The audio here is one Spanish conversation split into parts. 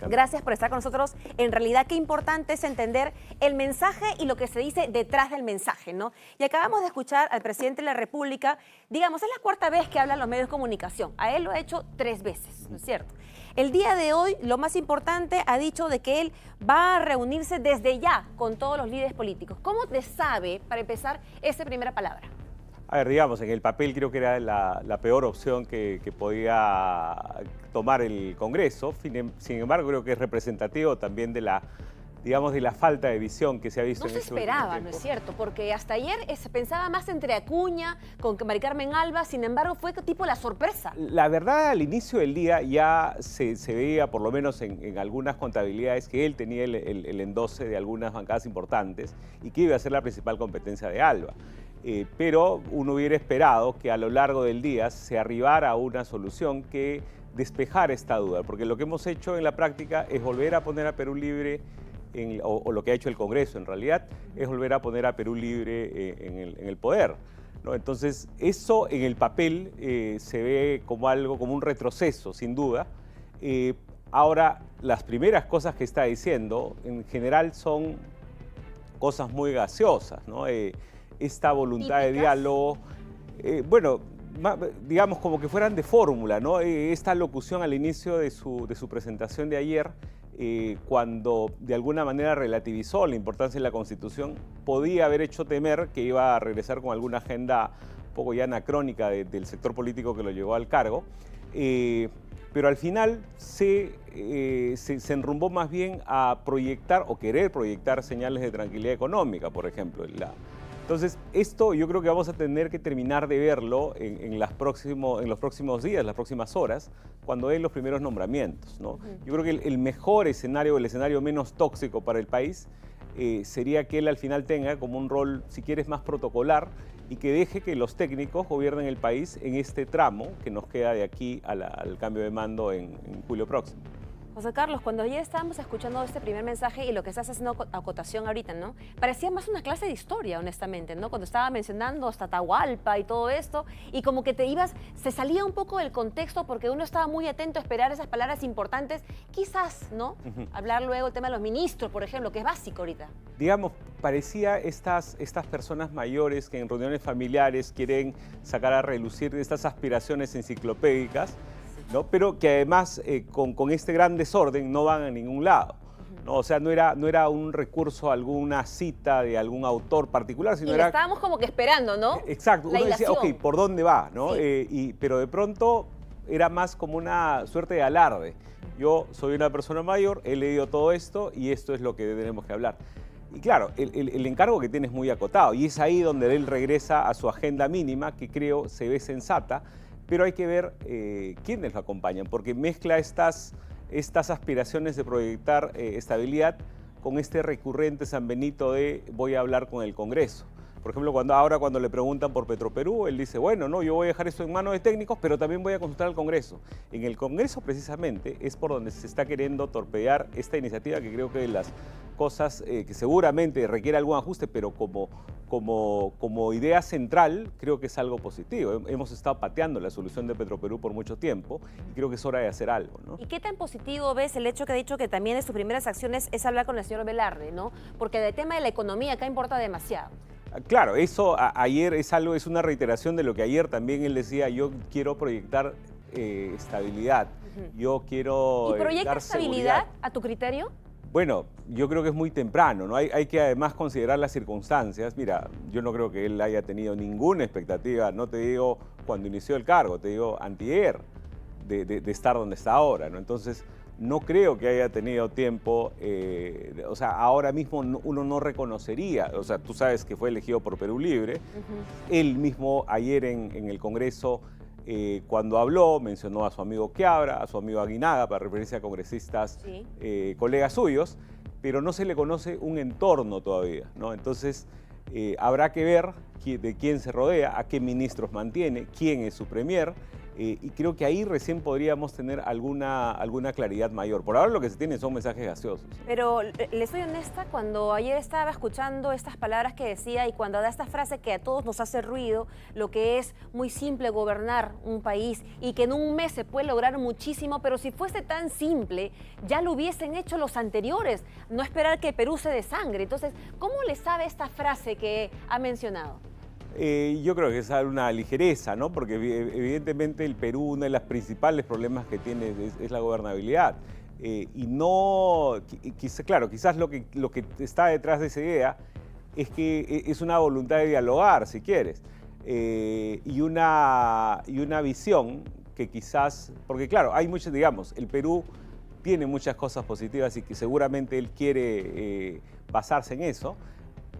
Gracias por estar con nosotros. En realidad, qué importante es entender el mensaje y lo que se dice detrás del mensaje, ¿no? Y acabamos de escuchar al presidente de la República, digamos, es la cuarta vez que habla en los medios de comunicación. A él lo ha hecho 3 veces, ¿no es cierto? El día de hoy, lo más importante, ha dicho de que él va a reunirse desde ya con todos los líderes políticos. ¿Cómo te sabe, para empezar, esa primera palabra? A ver, digamos, en el papel creo que era la peor opción que podía tomar el Congreso. Sin embargo, creo que es representativo también de la, digamos, de la falta de visión que se ha visto no en este último esperaba, tiempo. ¿no es cierto? Porque hasta ayer se pensaba más entre Acuña con Mari Carmen Alba, sin embargo fue tipo la sorpresa. La verdad, al inicio del día ya se veía, por lo menos en algunas contabilidades, que él tenía el endose de algunas bancadas importantes y que iba a ser la principal competencia de Alba. Pero uno hubiera esperado que a lo largo del día se arribara a una solución que despejara esta duda, porque lo que hemos hecho en la práctica es volver a poner a Perú libre, o lo que ha hecho el Congreso en realidad, es volver a poner a Perú libre en el poder, ¿no? Entonces, eso en el papel se ve como algo, como un retroceso, sin duda. Ahora, las primeras cosas que está diciendo, en general, son cosas muy gaseosas, ¿no? Esta voluntad de diálogo, bueno, digamos como que fueran de fórmula, ¿no? Esta locución al inicio de su presentación de ayer, cuando de alguna manera relativizó la importancia de la Constitución, podía haber hecho temer que iba a regresar con alguna agenda un poco ya anacrónica del sector político que lo llevó al cargo, pero al final se enrumbó más bien a proyectar o querer proyectar señales de tranquilidad económica, por ejemplo. Entonces, esto yo creo que vamos a tener que terminar de verlo en los próximos días, las próximas horas, cuando den los primeros nombramientos, ¿no? Yo creo que el mejor escenario, el escenario menos tóxico para el país, sería que él al final tenga como un rol, si quieres, más protocolar y que deje que los técnicos gobiernen el país en este tramo que nos queda de aquí al cambio de mando en julio próximo. José Carlos, cuando ayer estábamos escuchando este primer mensaje y lo que estás haciendo acotación ahorita, ¿no? Parecía más una clase de historia, honestamente, ¿no? Cuando estaba mencionando hasta Atahualpa y todo esto, y como que se salía un poco del contexto porque uno estaba muy atento a esperar esas palabras importantes, quizás, ¿no? Hablar luego el tema de los ministros, por ejemplo, que es básico ahorita. Digamos, parecía estas personas mayores que en reuniones familiares quieren sacar a relucir estas aspiraciones enciclopédicas, ¿no? Pero que además con este gran desorden no van a ningún lado, ¿no? O sea, no era un recurso a alguna cita de algún autor particular, sino era... estábamos como que esperando, ¿no? Exacto, uno decía, ok, ¿por dónde va? ¿No? Sí. Pero de pronto era más como una suerte de alarde. Yo soy una persona mayor, he leído todo esto y esto es lo que tenemos que hablar. Y claro, el encargo que tiene es muy acotado y es ahí donde él regresa a su agenda mínima, que creo se ve sensata, pero hay que ver quiénes lo acompañan, porque mezcla estas aspiraciones de proyectar estabilidad con este recurrente San Benito de voy a hablar con el Congreso. Por ejemplo, cuando le preguntan por Petroperú, él dice, bueno, no, yo voy a dejar esto en manos de técnicos, pero también voy a consultar al Congreso. En el Congreso, precisamente, es por donde se está queriendo torpedear esta iniciativa, que creo que de las cosas que seguramente requiere algún ajuste, pero como idea central, creo que es algo positivo. Hemos estado pateando la solución de Petroperú por mucho tiempo y creo que es hora de hacer algo, ¿no? ¿Y qué tan positivo ves el hecho que ha dicho que también de sus primeras acciones es hablar con el señor Velarde, ¿no? Porque el tema de la economía acá importa demasiado. Claro, eso ayer es una reiteración de lo que ayer también él decía, yo quiero proyectar estabilidad, yo quiero ¿Y proyecta dar estabilidad seguridad. a tu criterio? Bueno, yo creo que es muy temprano, ¿no? Hay que además considerar las circunstancias. Mira, yo no creo que él haya tenido ninguna expectativa, no te digo cuando inició el cargo, te digo antier, de estar donde está ahora, ¿no? Entonces, no creo que haya tenido tiempo, o sea, ahora mismo uno no reconocería, o sea, tú sabes que fue elegido por Perú Libre, él mismo ayer en el Congreso, cuando habló, mencionó a su amigo Quiabra, a su amigo Aguinaga, para referirse a congresistas, colegas suyos, pero no se le conoce un entorno todavía, ¿no? Entonces, habrá que ver de quién se rodea, a qué ministros mantiene, quién es su premier, Y creo que ahí recién podríamos tener alguna claridad mayor. Por ahora lo que se tiene son mensajes gaseosos. Pero le soy honesta, cuando ayer estaba escuchando estas palabras que decía y cuando da esta frase que a todos nos hace ruido, lo que es muy simple gobernar un país y que en un mes se puede lograr muchísimo, pero si fuese tan simple, ya lo hubiesen hecho los anteriores, no esperar que Perú se desangre. Entonces, ¿cómo le sabe esta frase que ha mencionado? Yo creo que es una ligereza, ¿no? Porque evidentemente el Perú, uno de los principales problemas que tiene es la gobernabilidad. Y no, claro, quizás lo que está detrás de esa idea es que es una voluntad de dialogar, si quieres, y una visión que quizás, porque claro, hay muchos, digamos, el Perú tiene muchas cosas positivas y que seguramente él quiere basarse en eso,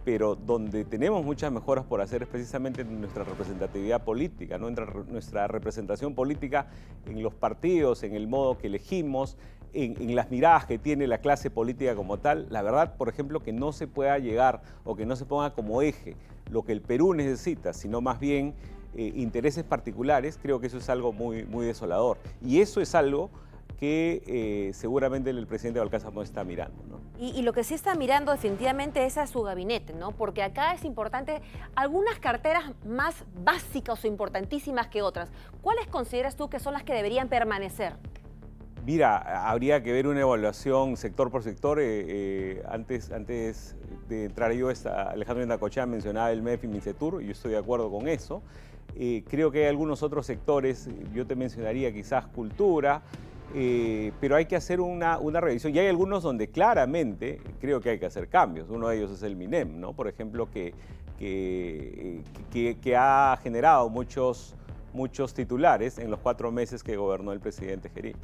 pero donde tenemos muchas mejoras por hacer es precisamente en nuestra representatividad política, ¿no? Nuestra representación política en los partidos, en el modo que elegimos, en las miradas que tiene la clase política como tal. La verdad, por ejemplo, que no se pueda llegar o que no se ponga como eje lo que el Perú necesita, sino más bien intereses particulares, creo que eso es algo muy, muy desolador. Y eso es algo que seguramente el presidente Balcázar no está mirando, ¿no? Y lo que sí está mirando definitivamente es a su gabinete, ¿no? Porque acá es importante algunas carteras más básicas o importantísimas que otras. ¿Cuáles consideras tú que son las que deberían permanecer? Mira, habría que ver una evaluación sector por sector. Antes de entrar yo, Alejandro Endacochea mencionaba el MEF y Mincetur, y yo estoy de acuerdo con eso. Creo que hay algunos otros sectores, yo te mencionaría quizás cultura, pero hay que hacer una revisión. Y hay algunos donde claramente creo que hay que hacer cambios. Uno de ellos es el MINEM, ¿no? Por ejemplo, que ha generado muchos titulares en los 4 meses que gobernó el presidente Gerí.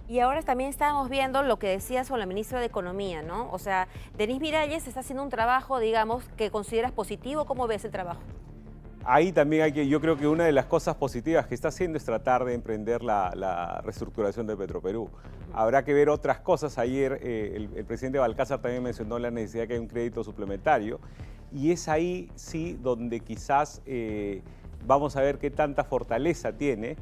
Y ahora también estábamos viendo lo que decía sobre la ministra de Economía, ¿no? O sea, Denise Miralles está haciendo un trabajo, digamos, que consideras positivo. ¿Cómo ves el trabajo? Ahí también yo creo que una de las cosas positivas que está haciendo es tratar de emprender la reestructuración de Petroperú. Habrá que ver otras cosas. Ayer el presidente Balcázar también mencionó la necesidad de que haya un crédito suplementario y es ahí sí donde quizás vamos a ver qué tanta fortaleza tiene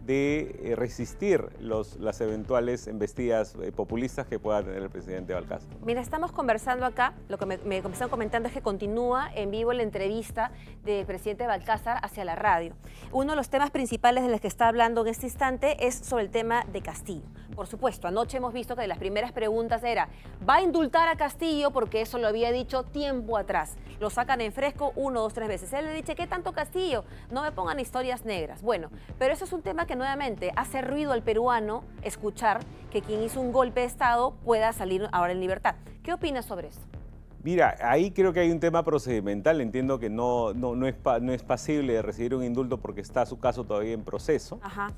de resistir las eventuales embestidas populistas que pueda tener el presidente Balcázar. Mira, estamos conversando acá, lo que me están comentando es que continúa en vivo la entrevista del presidente Balcázar hacia la radio. Uno de los temas principales de los que está hablando en este instante es sobre el tema de Castillo. Por supuesto, anoche hemos visto que de las primeras preguntas era, ¿va a indultar a Castillo? Porque eso lo había dicho tiempo atrás. Lo sacan en fresco 1, 2, 3 veces. Él le dice, ¿qué tanto Castillo? No me pongan historias negras. Bueno, pero eso es un tema que nuevamente hace ruido al peruano escuchar que quien hizo un golpe de Estado pueda salir ahora en libertad. ¿Qué opinas sobre eso? Mira, ahí creo que hay un tema procedimental. Entiendo que no es pasible de recibir un indulto porque está su caso todavía en proceso. Ajá.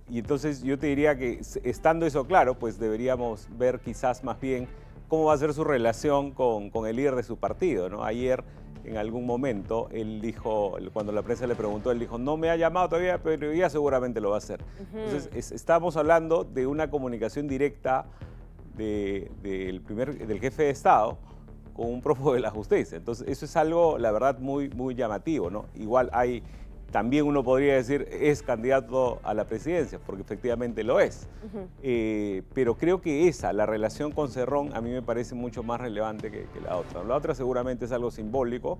Y entonces yo te diría que estando eso claro, pues deberíamos ver quizás más bien cómo va a ser su relación con el líder de su partido, ¿no? Ayer, en algún momento, él dijo, cuando la prensa le preguntó, él dijo, no me ha llamado todavía, pero ya seguramente lo va a hacer. Entonces, estamos hablando de una comunicación directa del jefe de Estado con un prófugo de la justicia. Entonces, eso es algo, la verdad, muy, muy llamativo, ¿no? Igual también uno podría decir, es candidato a la presidencia, porque efectivamente lo es. Pero creo que la relación con Cerrón, a mí me parece mucho más relevante que la otra. La otra seguramente es algo simbólico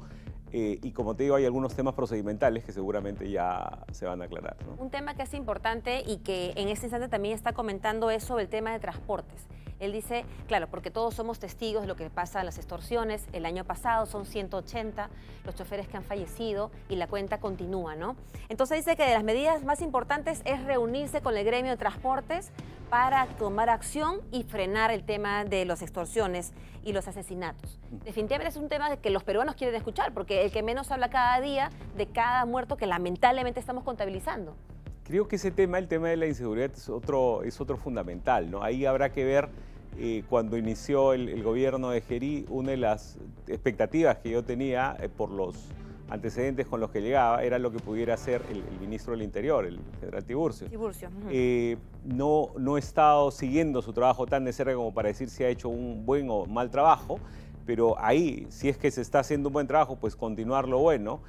y como te digo, hay algunos temas procedimentales que seguramente ya se van a aclarar, ¿no? Un tema que es importante y que en este instante también está comentando es sobre el tema de transportes. Él dice, claro, porque todos somos testigos de lo que pasa en las extorsiones. El año pasado son 180 los choferes que han fallecido y la cuenta continúa, ¿no? Entonces dice que de las medidas más importantes es reunirse con el gremio de transportes para tomar acción y frenar el tema de las extorsiones y los asesinatos. Definitivamente es un tema que los peruanos quieren escuchar, porque el que menos habla cada día de cada muerto que lamentablemente estamos contabilizando. Creo que el tema de la inseguridad es otro fundamental, ¿no? Ahí habrá que ver, cuando inició el gobierno de Gerí, una de las expectativas que yo tenía por los antecedentes con los que llegaba era lo que pudiera hacer el ministro del Interior, el general Tiburcio. No he estado siguiendo su trabajo tan de cerca como para decir si ha hecho un buen o mal trabajo, pero ahí, si es que se está haciendo un buen trabajo, pues continuar lo bueno.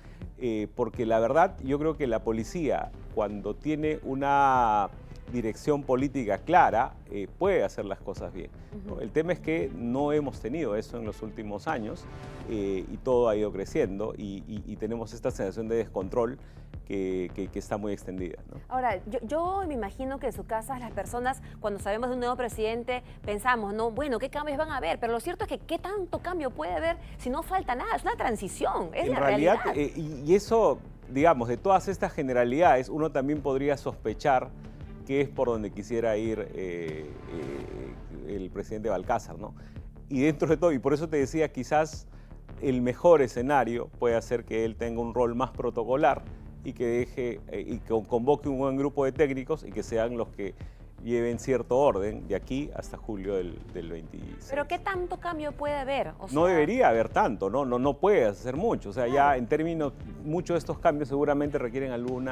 porque la verdad yo creo que la policía, cuando tiene una dirección política clara, puede hacer las cosas bien, ¿no? El tema es que no hemos tenido eso en los últimos años y todo ha ido creciendo y tenemos esta sensación de descontrol que está muy extendida, ¿no? Ahora, yo me imagino que en sus casas las personas, cuando sabemos de un nuevo presidente, pensamos, ¿no? Bueno, ¿qué cambios van a haber? Pero lo cierto es que ¿qué tanto cambio puede haber si no falta nada? Es una transición, es la realidad. Y eso, digamos, de todas estas generalidades, uno también podría sospechar que es por donde quisiera ir el presidente Balcázar, ¿no? Y dentro de todo, y por eso te decía, quizás el mejor escenario puede ser que él tenga un rol más protocolar y que deje y que convoque un buen grupo de técnicos y que sean los que lleven cierto orden de aquí hasta julio del 26. Pero ¿qué tanto cambio puede haber? O sea, no debería haber tanto, no puede hacer mucho. O sea, ya en términos, muchos de estos cambios seguramente requieren algún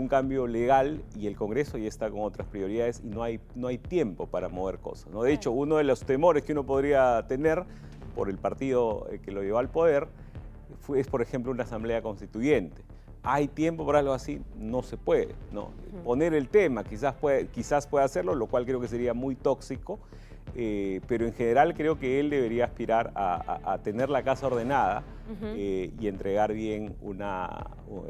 cambio legal y el Congreso ya está con otras prioridades y no hay tiempo para mover cosas, ¿no? De hecho, uno de los temores que uno podría tener por el partido que lo llevó al poder es, por ejemplo, una asamblea constituyente. ¿Hay tiempo para algo así? No se puede, ¿no? Poner el tema, quizás pueda hacerlo, lo cual creo que sería muy tóxico, pero en general creo que él debería aspirar a tener la casa ordenada y entregar bien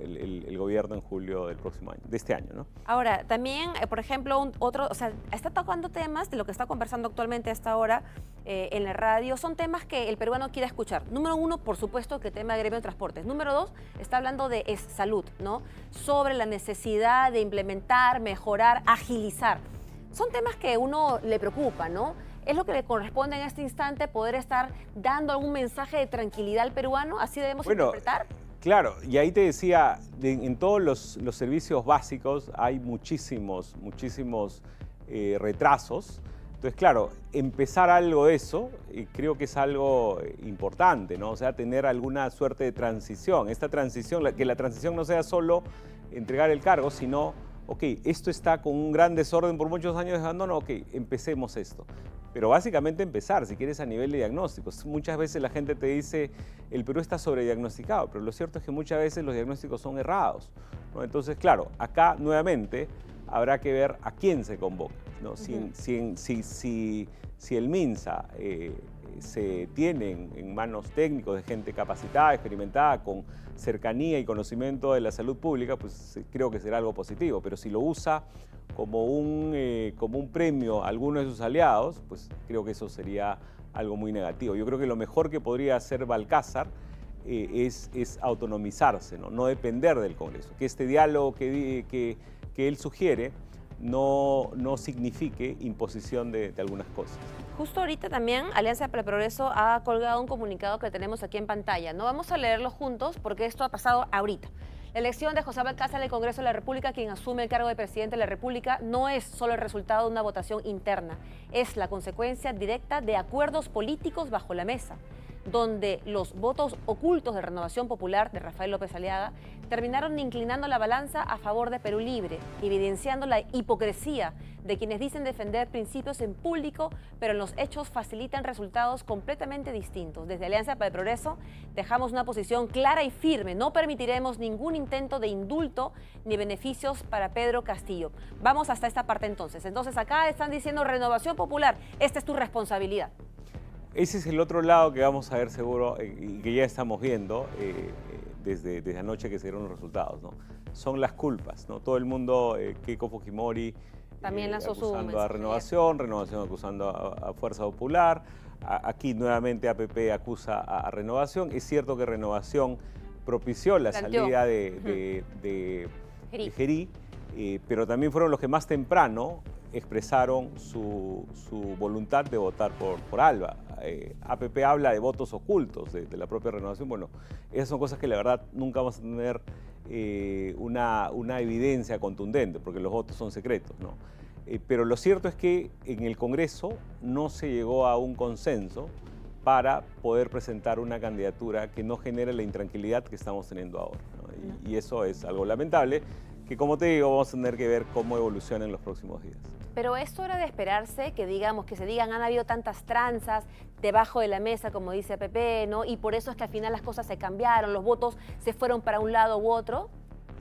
el gobierno en julio del próximo año, de este año, ¿no? Ahora, también, por ejemplo, o sea, está tocando temas de lo que está conversando actualmente a esta hora en la radio, son temas que el peruano quiere escuchar. Número uno, por supuesto, que el tema de gremio de transportes. Número dos, está hablando de salud, ¿no? Sobre la necesidad de implementar, mejorar, agilizar. Son temas que uno le preocupa, ¿no? ¿Es lo que le corresponde en este instante poder estar dando algún mensaje de tranquilidad al peruano? ¿Así debemos interpretar? Claro, y ahí te decía, en todos los servicios básicos hay muchísimos retrasos. Entonces, claro, empezar algo de eso creo que es algo importante, ¿no? O sea, tener alguna suerte de transición. Esta transición, que la transición no sea solo entregar el cargo, sino, ok, esto está con un gran desorden por muchos años de abandono, ok, empecemos esto. Pero básicamente empezar, si quieres, a nivel de diagnósticos. Muchas veces la gente te dice, el Perú está sobrediagnosticado, pero lo cierto es que muchas veces los diagnósticos son errados, ¿no? Entonces, claro, acá nuevamente habrá que ver a quién se convoca, ¿no? Si el MINSA se tiene en manos técnicos de gente capacitada, experimentada, con cercanía y conocimiento de la salud pública, pues creo que será algo positivo. Pero si lo usa como un premio a alguno de sus aliados, pues creo que eso sería algo muy negativo. Yo creo que lo mejor que podría hacer Balcázar es autonomizarse, ¿no? No depender del Congreso. Que este diálogo que él sugiere no signifique imposición de algunas cosas. Justo ahorita también Alianza para el Progreso ha colgado un comunicado que tenemos aquí en pantalla. No vamos a leerlo juntos porque esto ha pasado ahorita. La elección de José Balcázar del Congreso de la República, quien asume el cargo de presidente de la República, no es solo el resultado de una votación interna, es la consecuencia directa de acuerdos políticos bajo la mesa, donde los votos ocultos de Renovación Popular de Rafael López Aliaga terminaron inclinando la balanza a favor de Perú Libre, evidenciando la hipocresía de quienes dicen defender principios en público, pero en los hechos facilitan resultados completamente distintos. Desde Alianza para el Progreso dejamos una posición clara y firme. No permitiremos ningún intento de indulto ni beneficios para Pedro Castillo. Vamos hasta esta parte entonces. Entonces acá están diciendo Renovación Popular, esta es tu responsabilidad. Ese es el otro lado que vamos a ver seguro y que ya estamos viendo desde anoche que se dieron los resultados, ¿no? Son las culpas, ¿no? Todo el mundo, Keiko Fujimori también lanzó acusando a Renovación acusando a Fuerza Popular, aquí nuevamente APP acusa a Renovación. Es cierto que Renovación propició la salida de Gerí, pero también fueron los que más temprano expresaron su voluntad de votar por Alba. APP habla de votos ocultos de la propia Renovación. Bueno, esas son cosas que la verdad nunca vamos a tener una evidencia contundente, porque los votos son secretos, ¿no? Pero lo cierto es que en el Congreso no se llegó a un consenso para poder presentar una candidatura que no genere la intranquilidad que estamos teniendo ahora, ¿no? Y eso es algo lamentable, que como te digo, vamos a tener que ver cómo evoluciona en los próximos días. Pero esto era de esperarse que digamos, que se digan, han habido tantas tranzas debajo de la mesa, como dice Pepe, ¿no? Y por eso es que al final las cosas se cambiaron, los votos se fueron para un lado u otro.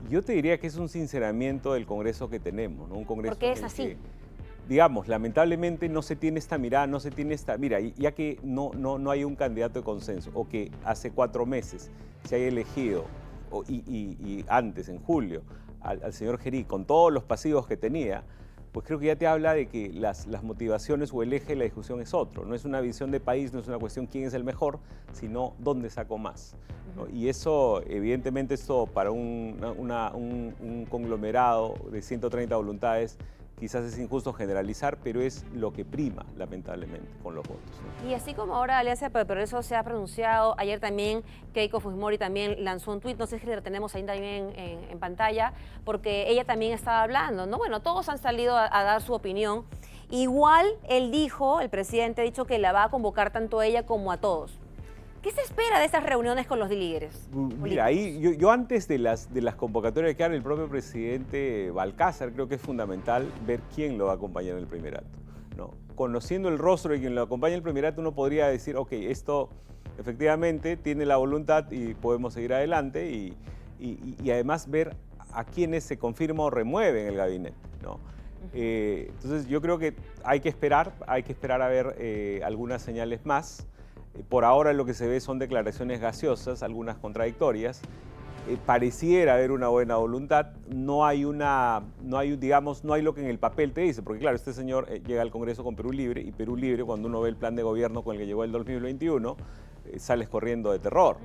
Yo te diría que es un sinceramiento del Congreso que tenemos, ¿no? Un Congreso Porque es en el así. que, digamos, lamentablemente no se tiene esta mirada, no se tiene esta... Mira, ya que no hay un candidato de consenso, o que hace 4 meses se haya elegido, y antes, en julio, al señor Gerí, con todos los pasivos que tenía, pues creo que ya te habla de que las motivaciones o el eje de la discusión es otro. No es una visión de país, no es una cuestión quién es el mejor, sino dónde saco más, ¿no? Y eso, evidentemente, esto para un conglomerado de 130 voluntades, quizás es injusto generalizar, pero es lo que prima, lamentablemente, con los votos, ¿no? Y así como ahora Alianza por el Progreso se ha pronunciado, ayer también Keiko Fujimori también lanzó un tuit, no sé si lo tenemos ahí también en pantalla, porque ella también estaba hablando, ¿no? Bueno, todos han salido a dar su opinión. Igual él dijo, el presidente ha dicho que la va a convocar tanto a ella como a todos. ¿Qué se espera de esas reuniones con los líderes? Mira, ahí yo antes de las convocatorias que haga el propio presidente Balcázar, creo que es fundamental ver quién lo va a acompañar en el primer acto, ¿no? Conociendo el rostro de quien lo acompaña en el primer acto, uno podría decir, ok, esto efectivamente tiene la voluntad y podemos seguir adelante, y además ver a quienes se confirma o remueve en el gabinete, ¿no? Entonces yo creo que hay que esperar a ver algunas señales más. Por ahora lo que se ve son declaraciones gaseosas, algunas contradictorias. Pareciera haber una buena voluntad, no hay lo que en el papel te dice, porque claro, este señor llega al Congreso con Perú Libre, y Perú Libre, cuando uno ve el plan de gobierno con el que llegó el 2021, sales corriendo de terror,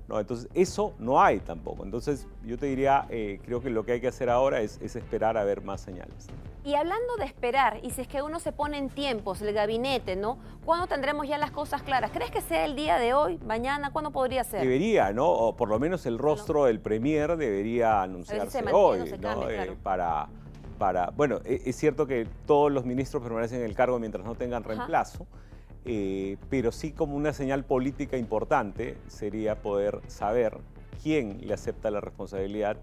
¿no? Entonces eso no hay tampoco. Entonces yo te diría, creo que lo que hay que hacer ahora es esperar a ver más señales. Y hablando de esperar, y si es que uno se pone en tiempos, el gabinete, ¿no? ¿Cuándo tendremos ya las cosas claras? ¿Crees que sea el día de hoy, mañana? ¿Cuándo podría ser? Debería, ¿no? O por lo menos el rostro del premier debería anunciarse hoy, ¿no? Claro. Bueno, es cierto que todos los ministros permanecen en el cargo mientras no tengan reemplazo, pero sí, como una señal política importante sería poder saber quién le acepta la responsabilidad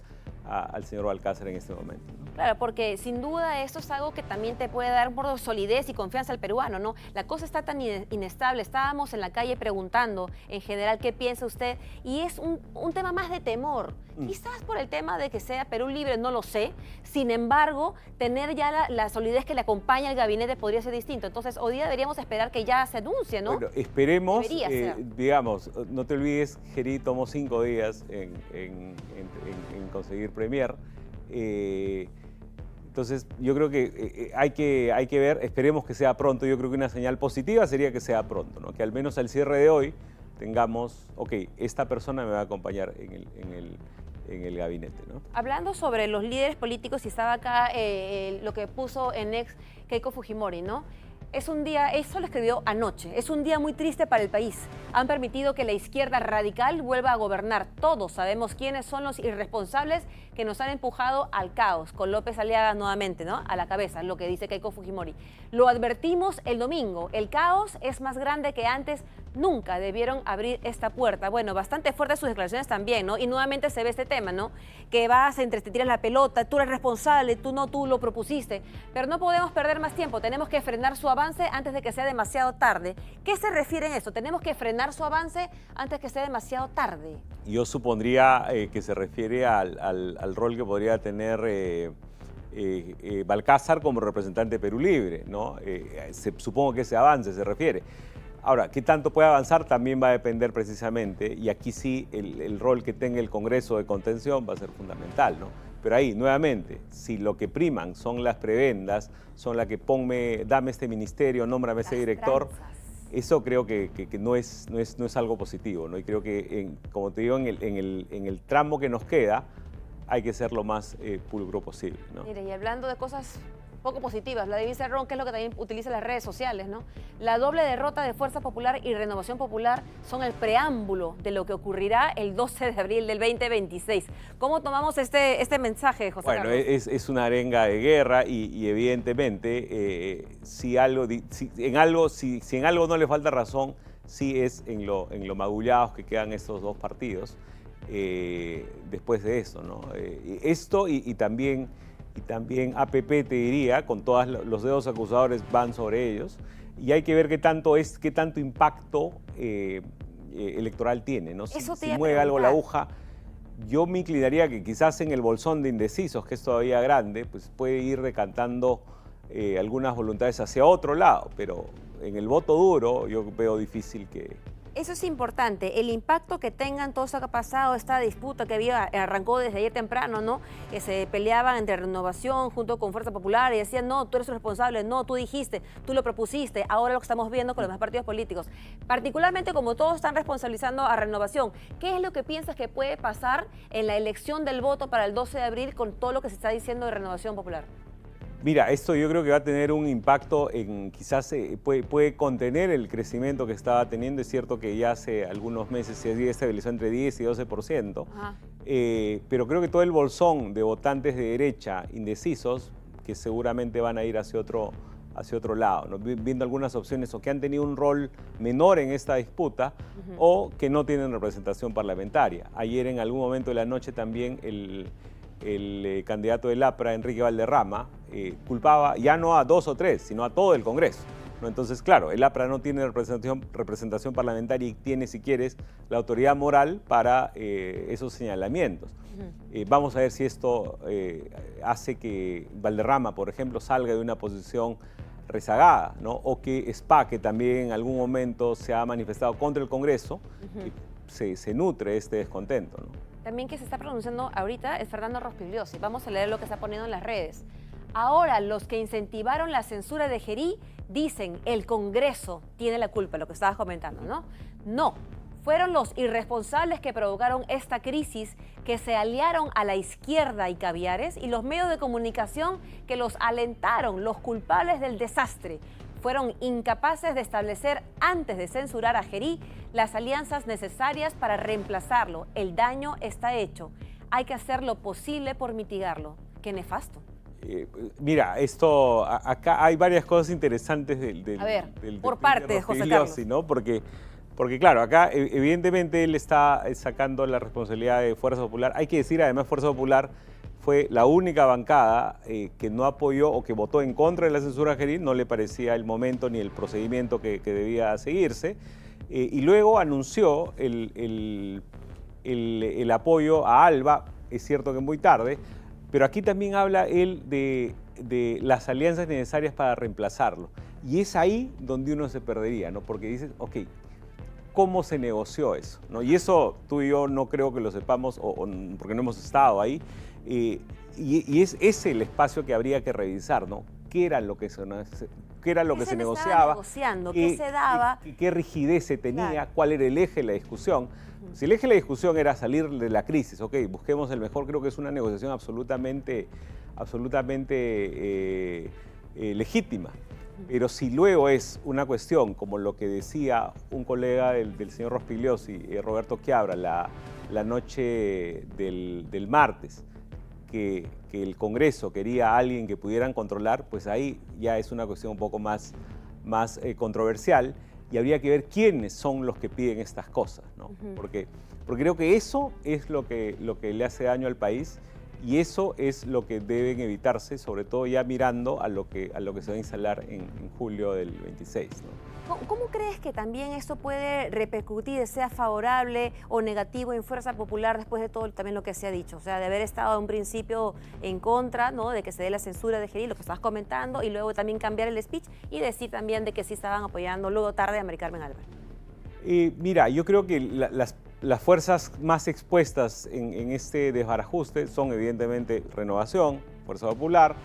al señor Balcázar en este momento, ¿no? Claro, porque sin duda esto es algo que también te puede dar un poco de solidez y confianza al peruano, ¿no? La cosa está tan inestable, estábamos en la calle preguntando en general qué piensa usted, y es un tema más de temor. Quizás por el tema de que sea Perú Libre, no lo sé. Sin embargo, tener ya la solidez que le acompaña al gabinete podría ser distinto. Entonces, hoy día deberíamos esperar que ya se anuncie, ¿no? Bueno, esperemos, digamos, no te olvides, Gerí tomó 5 días en conseguir premier. Entonces, yo creo que hay que ver, esperemos que sea pronto. Yo creo que una señal positiva sería que sea pronto, ¿no? Que al menos al cierre de hoy tengamos, ok, esta persona me va a acompañar en el gabinete, ¿no? Hablando sobre los líderes políticos, y estaba acá lo que puso en ex Keiko Fujimori, ¿no? Es un día, eso lo escribió anoche, es un día muy triste para el país. Han permitido que la izquierda radical vuelva a gobernar. Todos sabemos quiénes son los irresponsables que nos han empujado al caos, con López Aliaga nuevamente, ¿no? A la cabeza, lo que dice Keiko Fujimori. Lo advertimos el domingo, el caos es más grande que antes, nunca debieron abrir esta puerta. Bueno, bastante fuertes sus declaraciones también, ¿no? Y nuevamente se ve este tema, ¿no? Que vas, te tiras la pelota, tú eres responsable, tú lo propusiste, pero no podemos perder más tiempo, tenemos que frenar su avance antes de que sea demasiado tarde. ¿Qué se refiere en eso? Tenemos que frenar su avance antes que sea demasiado tarde. Yo supondría que se refiere al rol que podría tener Balcázar como representante de Perú Libre, ¿no? Supongo que ese avance se refiere. Ahora, ¿qué tanto puede avanzar? También va a depender precisamente, y aquí sí el rol que tenga el Congreso de contención va a ser fundamental, ¿no? Pero ahí, nuevamente, si lo que priman son las prebendas, son la que dame este ministerio, nómbrame ese director, eso creo que no es algo positivo, ¿no? Y creo que, como te digo, en el tramo que nos queda, hay que ser lo más pulcro posible, ¿no? Mire, y hablando de cosas poco positivas, Vladimir Cerrón, que es lo que también utiliza las redes sociales, ¿no? La doble derrota de Fuerza Popular y Renovación Popular son el preámbulo de lo que ocurrirá el 12 de abril del 2026. ¿Cómo tomamos este mensaje, José Carlos? Bueno, es una arenga de guerra, y evidentemente si en algo no le falta razón, sí es en lo magullados que quedan estos dos partidos después de eso, ¿no? Esto y también y también APP, te diría, con todos los dedos acusadores van sobre ellos, y hay que ver qué tanto impacto electoral tiene, ¿no? Si mueve algo la aguja. Yo me inclinaría que quizás en el bolsón de indecisos, que es todavía grande, pues puede ir decantando algunas voluntades hacia otro lado, pero en el voto duro yo veo difícil que... Eso es importante, el impacto que tengan todo eso que ha pasado, esta disputa que arrancó desde ayer temprano, ¿no? Que se peleaban entre Renovación junto con Fuerza Popular y decían, no, tú eres el responsable, no, tú dijiste, tú lo propusiste, ahora lo que estamos viendo con los demás partidos políticos. Particularmente como todos están responsabilizando a Renovación, ¿qué es lo que piensas que puede pasar en la elección del voto para el 12 de abril con todo lo que se está diciendo de Renovación Popular? Mira, esto yo creo que va a tener un impacto en, quizás puede contener el crecimiento que estaba teniendo. Es cierto que ya hace algunos meses se había estabilizado entre 10 y 12%, pero creo que todo el bolsón de votantes de derecha indecisos, que seguramente van a ir hacia otro lado, ¿no? Viendo algunas opciones o que han tenido un rol menor en esta disputa o que no tienen representación parlamentaria. Ayer en algún momento de la noche también el candidato del APRA, Enrique Valderrama, culpaba ya no a 2 o 3, sino a todo el Congreso, ¿no? Entonces, claro, el APRA no tiene representación parlamentaria y tiene, si quieres, la autoridad moral para esos señalamientos. Vamos a ver si esto hace que Valderrama, por ejemplo, salga de una posición rezagada, ¿no? O que SPA, que también en algún momento se ha manifestado contra el Congreso, se nutre este descontento, ¿no? También que se está pronunciando ahorita es Fernando Rospigliosi. Vamos a leer lo que está poniendo en las redes. Ahora, los que incentivaron la censura de Gerí dicen el Congreso tiene la culpa, lo que estabas comentando, ¿no? No, fueron los irresponsables que provocaron esta crisis, que se aliaron a la izquierda y caviares, y los medios de comunicación que los alentaron, los culpables del desastre. Fueron incapaces de establecer, antes de censurar a Gerí, las alianzas necesarias para reemplazarlo. El daño está hecho. Hay que hacer lo posible por mitigarlo. Qué nefasto. Mira, acá hay varias cosas interesantes del por parte de José Carlos, ¿no? Porque claro, acá evidentemente él está sacando la responsabilidad de Fuerza Popular. Hay que decir, además, Fuerza Popular fue la única bancada que no apoyó o que votó en contra de la censura a Gerí. No le parecía el momento ni el procedimiento que debía seguirse. Y luego anunció el apoyo a Alba, es cierto que muy tarde, pero aquí también habla él de las alianzas necesarias para reemplazarlo. Y es ahí donde uno se perdería, ¿no? Porque dices, ok, ¿cómo se negoció eso, ¿no? Y eso tú y yo no creo que lo sepamos, porque no hemos estado ahí. Y es ese el espacio que habría que revisar, ¿no? ¿Qué era lo que se negociaba? ¿Qué se daba? ¿Qué rigidez se tenía? Claro. ¿Cuál era el eje de la discusión? Si el eje de la discusión era salir de la crisis, ok, busquemos el mejor, creo que es una negociación absolutamente legítima. Pero si luego es una cuestión, como lo que decía un colega del señor Rospigliosi, Roberto Quiabra, la noche del martes, que el Congreso quería a alguien que pudieran controlar, pues ahí ya es una cuestión un poco más controversial, y habría que ver quiénes son los que piden estas cosas, ¿no? Porque creo que eso es lo que le hace daño al país, y eso es lo que deben evitarse, sobre todo ya mirando a lo que se va a instalar en julio del 26, ¿no? ¿Cómo crees que también esto puede repercutir, sea favorable o negativo en Fuerza Popular después de todo también lo que se ha dicho? O sea, de haber estado en un principio en contra, ¿no?, de que se dé la censura de Gerí, lo que estabas comentando, y luego también cambiar el speech y decir también de que sí estaban apoyando luego tarde a Mari Carmen Alba. Mira, yo creo que las fuerzas más expuestas en este desbarajuste son evidentemente Renovación, Fuerza Popular,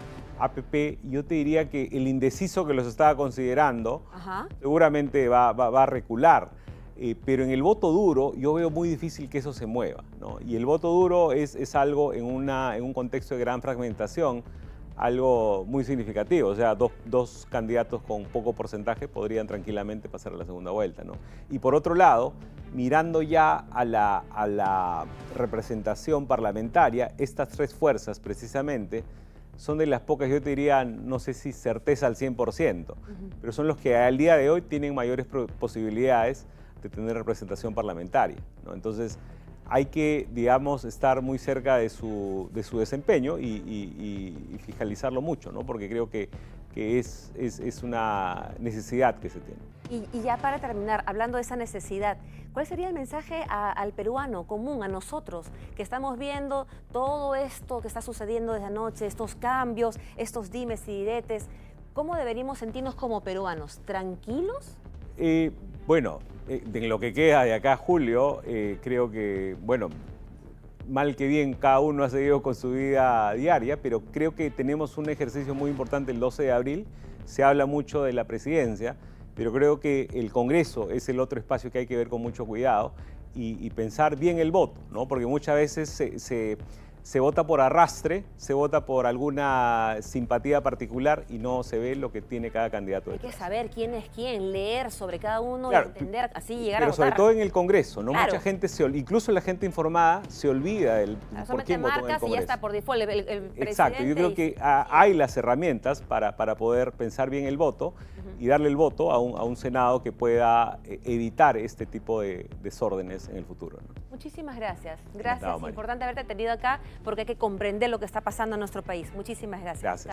APP. Yo te diría que el indeciso que los estaba considerando seguramente va a recular, pero en el voto duro yo veo muy difícil que eso se mueva, ¿no? Y el voto duro es algo en un contexto de gran fragmentación, algo muy significativo. O sea, dos candidatos con poco porcentaje podrían tranquilamente pasar a la segunda vuelta, ¿no? Y por otro lado, mirando ya a la representación parlamentaria, estas tres fuerzas precisamente son de las pocas, yo te diría, no sé si certeza al 100%, pero son los que al día de hoy tienen mayores posibilidades de tener representación parlamentaria, ¿no? Entonces, hay que, digamos, estar muy cerca de su desempeño y fiscalizarlo mucho, ¿no? Porque creo que es una necesidad que se tiene. Y ya para terminar, hablando de esa necesidad, ¿cuál sería el mensaje al peruano común, a nosotros, que estamos viendo todo esto que está sucediendo desde anoche, estos cambios, estos dimes y diretes? ¿Cómo deberíamos sentirnos como peruanos? ¿Tranquilos? Bueno, en lo que queda de acá a julio, creo que, bueno, mal que bien, cada uno ha seguido con su vida diaria, pero creo que tenemos un ejercicio muy importante el 12 de abril. Se habla mucho de la presidencia, pero creo que el Congreso es el otro espacio que hay que ver con mucho cuidado y pensar bien el voto, ¿no? Porque muchas veces se vota por arrastre, se vota por alguna simpatía particular y no se ve lo que tiene cada candidato. Hay que saber quién es quién, leer sobre cada uno, claro, y entender, así llegar pero a votar. sobre todo en el Congreso, ¿no? Claro. Mucha gente, incluso la gente informada, se olvida del por quién votó en el marcas y ya Congreso. está por default el Exacto, yo creo que sí. hay las herramientas para poder pensar bien el voto y darle el voto a un Senado que pueda evitar este tipo de desórdenes en el futuro, ¿no? Muchísimas gracias. Gracias. Encantado, María. Importante haberte tenido acá porque hay que comprender lo que está pasando en nuestro país. Muchísimas gracias. Gracias.